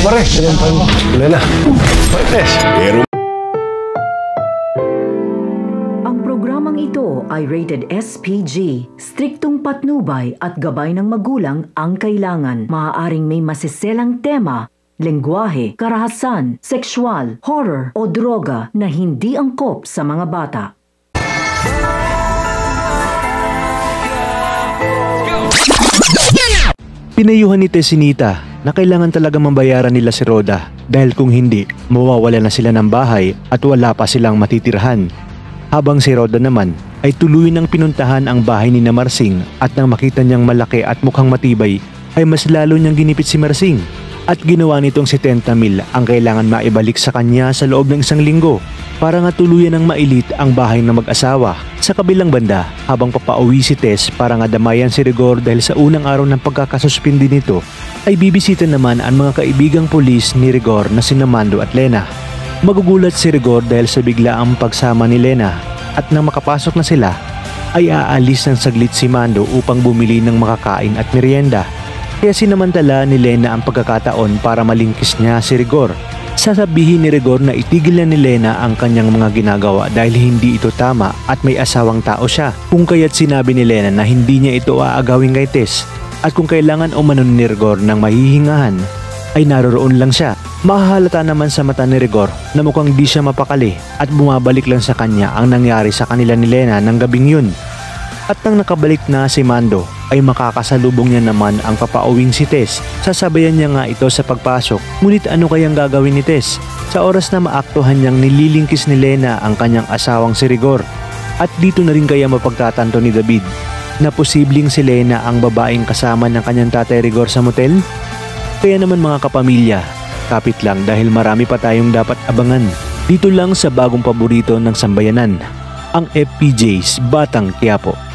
Pare, sinampal mo. Wala na. Marites. Ang programang ito ay rated SPG. Striktong patnubay at gabay ng magulang ang kailangan. Maaaring may masiselang tema, lengguwahe, karahasan, sexual, horror o droga na hindi angkop sa mga bata. Pinayuhan ni Tesinita na kailangan talaga mabayaran nila si Rhoda dahil kung hindi, mawawala na sila ng bahay at wala pa silang matitirhan. Habang si Rhoda naman ay tuloy nang pinuntahan ang bahay ni na Marsing at nang makita niyang malaki at mukhang matibay ay mas lalo niyang ginipit si Marsing at ginawa nitong 70,000 ang kailangan maibalik sa kanya sa loob ng 1 linggo para nga tuluyan ng mailit ang bahay ng mag-asawa. Sa kabilang banda, habang papauwi si Tess para nga damayan si Rigor dahil sa unang araw ng pagkakasuspindi nito, ay bibisita naman ang mga kaibigang pulis ni Rigor na sina Mando at Lena. Magugulat si Rigor dahil sa biglaang pagsama ni Lena at nang makapasok na sila, ay aalis ng saglit si Mando upang bumili ng makakain at merienda. Kaya sinamantala ni Lena ang pagkakataon para malingkis niya si Rigor. Sasabihin ni Rigor na itigil na ni Lena ang kanyang mga ginagawa dahil hindi ito tama at may asawang tao siya. Kung kaya't sinabi ni Lena na hindi niya ito aagawin kay Tess at kung kailangan umanon ni Rigor ng mahihingahan ay naroroon lang siya. Mahahalata naman sa mata ni Rigor na mukhang di siya mapakali at bumabalik lang sa kanya ang nangyari sa kanila ni Lena ng gabing yun. At nang nakabalik na si Mando ay makakasalubong niya naman ang papauwing si Tess. Sasabayan niya nga ito sa pagpasok, ngunit ano kayang gagawin ni Tess? Sa oras na maaktuhan niyang nililingkis ni Lena ang kanyang asawang si Rigor. At dito na rin kaya mapagtatanto ni David na posibleng si Lena ang babaeng kasama ng kanyang tatay Rigor sa motel? Kaya naman mga kapamilya, kapit lang dahil marami pa tayong dapat abangan. Dito lang sa bagong paborito ng sambayanan, ang FPJ's Batang Quiapo.